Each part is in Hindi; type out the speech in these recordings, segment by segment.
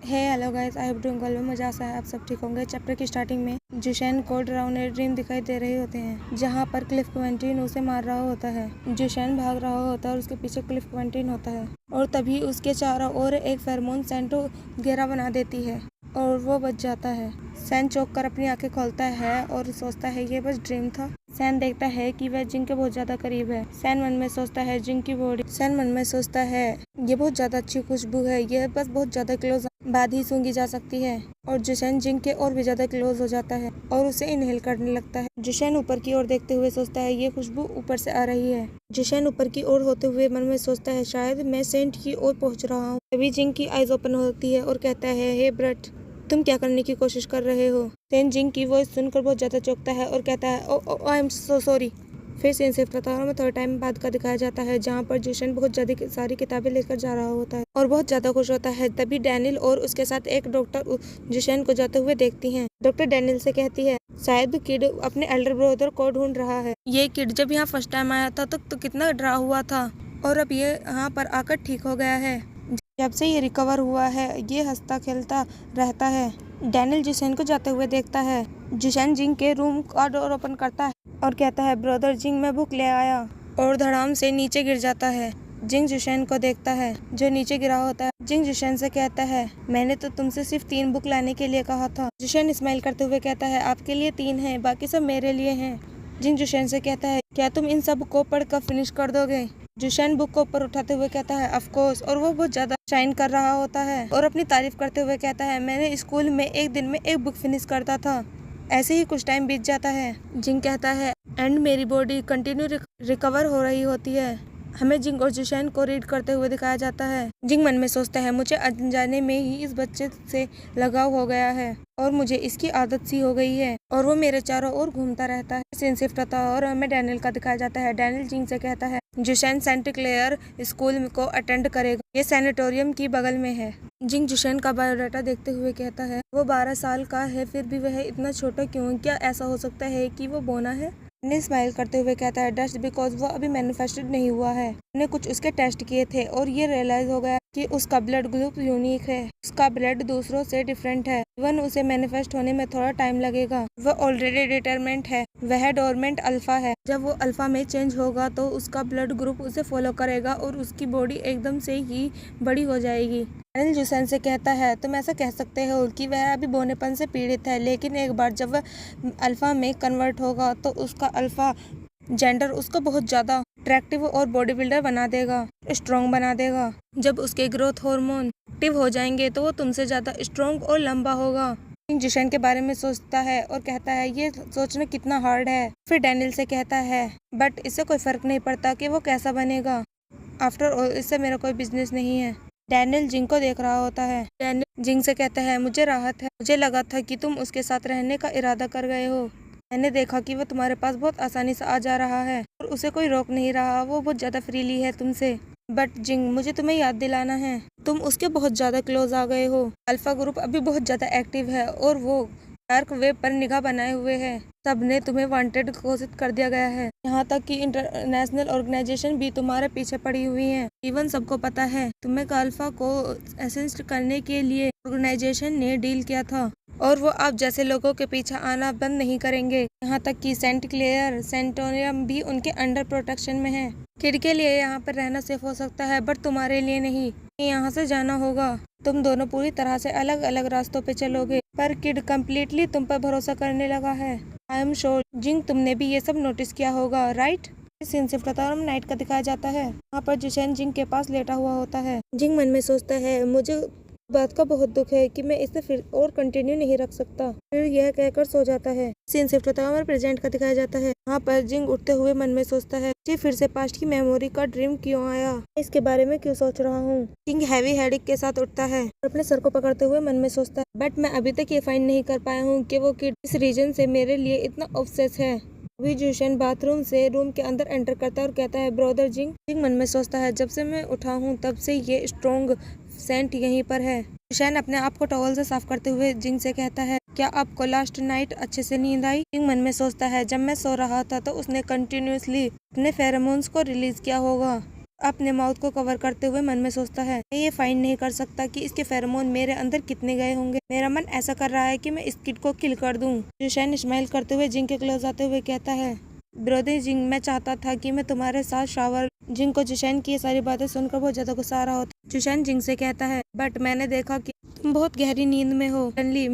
Hey hello guys, I hope doing well. मुझे आशा है आप सब ठीक होंगे। चैप्टर की स्टार्टिंग में जुशैन को डरावने ड्रीम दिखाई दे रहे होते हैं, जहां पर क्लिफ क्वेंटीन उसे मार रहा होता है। जुशैन भाग रहा होता है और उसके पीछे क्लिफ क्वेंटीन होता है, और तभी उसके चारों ओर एक फेरोमोन सेंट घेरा बना देती है और वो बच जाता है। सैन चौंक कर अपनी आंखें खोलता है और सोचता है ये बस ड्रीम था। सैन देखता है कि वह जिंग के बहुत ज्यादा करीब है। सैन मन में सोचता है जिंग की बॉडी। सैन मन में सोचता है ये बहुत ज्यादा अच्छी खुशबू है, यह बस बहुत ज्यादा क्लोज बाद ही सूंघी जा सकती है। और जुशैन जिंग के और भी ज्यादा क्लोज हो जाता है और उसे इनहेल करने लगता है। जुशैन ऊपर की ओर देखते हुए सोचता है ये खुशबू ऊपर से आ रही है। जुशैन ऊपर की ओर होते हुए मन में सोचता है शायद मैं सेंट की ओर पहुंच रहा हूँ। तभी जिंग की आईज ओपन होती है और कहता है हे ब्रट, तुम क्या करने की कोशिश कर रहे हो। सेन जिंग की वॉइस सुनकर बहुत ज्यादा चौंकता है और कहता है ओ आई एम सो सॉरी। फिर सीन सिर्फ कतारों में थोड़ा टाइम बाद का दिखाया जाता है, जहाँ पर जुशैन बहुत ज्यादा सारी किताबें लेकर जा रहा होता है और बहुत ज्यादा खुश होता है। तभी डैनियल और उसके साथ एक डॉक्टर जुशैन को जाते हुए देखती हैं। डॉक्टर डैनियल से कहती है शायद किड अपने एल्डर ब्रदर को ढूंढ रहा है। ये किड जब यहाँ फर्स्ट टाइम आया था तो कितना डरा हुआ था और अब ये यहाँ पर आकर ठीक हो गया है। जब से ये रिकवर हुआ है ये हंसता खेलता रहता है। डैनियल जुशैन को जाते हुए देखता है। जुशैन जिंग के रूम का डोर ओपन करता है और कहता है ब्रदर जिंग, मैं बुक ले आया, और धड़ाम से नीचे गिर जाता है। जिंग जुशैन को देखता है जो नीचे गिरा होता है। जिंग जुशैन से कहता है मैंने तो तुमसे सिर्फ 3 बुक लाने के लिए कहा था। जुशैन स्माइल करते हुए कहता है आपके लिए 3 हैं, बाकी सब मेरे लिए हैं। जिंग जुशैन से कहता है क्या तुम इन सब को पढ़कर फिनिश कर दोगे। जुशैन बुक को ऊपर उठाते हुए कहता है ऑफ कोर्स, और वो बहुत ज्यादा शाइन कर रहा होता है और अपनी तारीफ करते हुए कहता है मैंने स्कूल में एक दिन में 1 बुक फिनिश करता था। ऐसे ही कुछ टाइम बीत जाता है। जिंग कहता है एंड मेरी बॉडी कंटिन्यू रिकवर हो रही होती है। हमें जिंग और जुशैन को रीड करते हुए दिखाया जाता है। जिंग मन में सोचता है मुझे अनजाने में ही इस बच्चे से लगाव हो गया है और मुझे इसकी आदत सी हो गई है और वो मेरे चारों ओर घूमता रहता है। सीन शिफ्ट होता है और हमें डैनियल का दिखाया जाता है। डैनियल जिंग से कहता है जुशैन सेंट क्लेयर स्कूल को अटेंड करेगा, ये सैनिटोरियम की बगल में है। जिंग जुशैन का बायोडाटा देखते हुए कहता है वो 12 साल का है, फिर भी वह इतना छोटा क्यों, क्या ऐसा हो सकता है कि वो बोना है। ने स्माइल करते हुए कहता है डस्ट बिकॉज वो अभी मैन्युफैक्चर्ड नहीं हुआ है। हमने कुछ उसके टेस्ट किए थे और ये रियलाइज हो गया कि उसका ब्लड ग्रुप यूनिक है, उसका ब्लड दूसरों से डिफरेंट है। इवन उसे मैनिफेस्ट होने में थोड़ा टाइम लगेगा। वह ऑलरेडी डिटरमेंट है, वह डोरमेंट अल्फा है। जब वो अल्फा में चेंज होगा तो उसका ब्लड ग्रुप उसे फॉलो करेगा और उसकी बॉडी एकदम से ही बड़ी हो जाएगी। डैनियल जुशैन से कहता है तुम ऐसा कह सकते हो कि वह अभी बौनेपन से पीड़ित है, लेकिन एक बार जब वह अल्फा में कन्वर्ट होगा तो उसका अल्फा जेंडर उसको बहुत ज्यादा अट्रैक्टिव और बॉडी बिल्डर बना देगा, स्ट्रॉन्ग बना देगा। जब उसके ग्रोथ हार्मोन एक्टिव हो जाएंगे तो वो तुमसे ज्यादा स्ट्रॉन्ग और लंबा होगा। जुशैन के बारे में सोचता है और कहता है ये सोचना कितना हार्ड है। फिर डैनियल से कहता है बट इससे कोई फर्क नहीं पड़ता कि वो कैसा बनेगा, आफ्टर ऑल इससे मेरा कोई बिजनेस नहीं है। डैनियल जिंग को देख रहा होता है। डैनियल जिंग से कहता है मुझे राहत है, मुझे लगा था कि तुम उसके साथ रहने का इरादा कर गए हो। मैंने देखा कि वो तुम्हारे पास बहुत आसानी से आ जा रहा है और उसे कोई रोक नहीं रहा, वो बहुत ज्यादा फ्रीली है तुमसे। बट जिंग मुझे तुम्हें याद दिलाना है तुम उसके बहुत ज्यादा क्लोज आ गए हो। अल्फा ग्रुप अभी बहुत ज्यादा एक्टिव है और वो डार्क वेब पर निगाह बनाए हुए है। सबने तुम्हें वांटेड घोषित कर दिया गया है, यहाँ तक कि इंटरनेशनल ऑर्गेनाइजेशन भी तुम्हारे पीछे पड़ी हुई है। इवन सबको पता है तुम्हें अल्फा को असिस्ट करने के लिए ऑर्गेनाइजेशन ने डील किया था और वो आप जैसे लोगों के पीछे आना बंद नहीं करेंगे। यहाँ तक कि सेंट क्लेयर सैनिटोरियम भी उनके अंडर प्रोटेक्शन में है। किड के लिए यहाँ पर रहना सेफ हो सकता है बट तुम्हारे लिए नहीं, यहाँ से जाना होगा। तुम दोनों पूरी तरह से अलग अलग रास्तों पे चलोगे, पर किड कम्प्लीटली तुम पर भरोसा करने लगा है। आई एम श्योर जिंग तुमने भी ये सब नोटिस किया होगा, राइट। सीन सिर्फ कतारम नाइट का दिखाया जाता है। वहाँ पर जुशैन जिंग के पास लेटा हुआ होता है। जिंग मन में सोचता है मुझे बात का बहुत दुख है कि मैं इसे फिर और कंटिन्यू नहीं रख सकता। फिर यह कहकर सो जाता है। सीन सिर्फ कतारम प्रेजेंट का दिखाया जाता है। वहाँ पर जिंग उठते हुए मन में सोचता है कि फिर से पास्ट की मेमोरी का ड्रीम क्यों आया, इसके बारे में क्यों सोच रहा हूँ। जिंग हैवी हेडेक के साथ उठता है और अपने सर को पकड़ते हुए मन में सोचता है बट मैं अभी तक ये फाइंड नहीं कर पाया हूँ कि वो किड इस रीजन से मेरे लिए इतना ऑब्सेस है। अभी जुशैन बाथरूम से रूम के अंदर एंटर करता है और कहता है ब्रदर जिंग। जिंग मन में सोचता है जब से मैं उठा हूँ तब से ये स्ट्रॉन्ग सेंट यहीं पर है। जुशैन अपने आप को टॉवल से साफ करते हुए जिंग से कहता है क्या आपको लास्ट नाइट अच्छे से नींद आई। जिंग मन में सोचता है जब मैं सो रहा था तो उसने कंटिन्यूसली अपने फेरोमोन्स को रिलीज किया होगा अपने माउथ को कवर करते हुए मन में सोचता है, मैं ये फाइंड नहीं कर सकता कि इसके फेरोमोन मेरे अंदर कितने गए होंगे। मेरा मन ऐसा कर रहा है कि मैं इस किड को किल कर दूं। जुशैन स्माइल करते हुए जिंग के क्लोज आते हुए कहता है, ब्रदर जिंग, मैं चाहता था कि मैं तुम्हारे साथ शावर। जिंग को जुशैन की ये सारी बातें सुनकर बहुत ज्यादा गुस्सा आ रहा होता। जुशैन जिंग से कहता है, बट मैंने देखा कि तुम बहुत गहरी नींद में हो। सडनली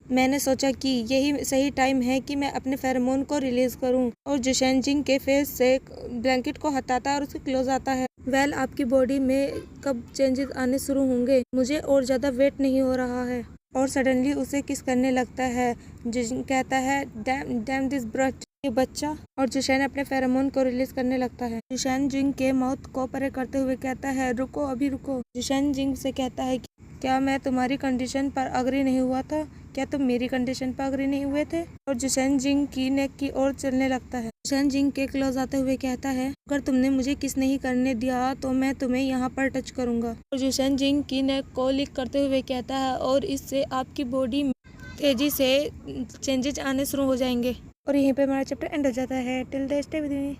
मैंने सोचा कि यही सही टाइम है कि मैं अपने फेरोमोन को रिलीज करूं। और जुशैन जिंग के फेस से ब्लैंकेट को हटाता है और उसके क्लोज आता है। वेल, आपकी बॉडी में कब चेंजेस आने शुरू होंगे, मुझे और ज्यादा वेट नहीं हो रहा है। और सडनली उसे किस करने लगता है। जिंग कहता है, डैम दिस ब्रट, ये बच्चा। और जुशैन अपने फेरोमोन को रिलीज करने लगता है। जुशैन जिंग के माउथ को परे करते हुए कहता है, रुको, अभी रुको। जुशैन जिंग से कहता है, क्या मैं तुम्हारी कंडीशन पर अग्री नहीं हुआ था? क्या तुम मेरी कंडीशन पर अग्री नहीं हुए थे? और जुशैन जिंग की नेक की ओर चलने लगता है। जुशैन जिंग के क्लोज आते हुए कहता है, अगर तुमने मुझे किस नहीं करने दिया तो मैं तुम्हें यहाँ पर टच करूंगा। और जुशैन जिंग की नेक को लिक करते हुए कहता है, और इससे आपकी बॉडी में तेजी से चेंजेस आने शुरू हो जाएंगे। और यहीं पे हमारा चैप्टर एंड हो जाता है। Till there stay with me.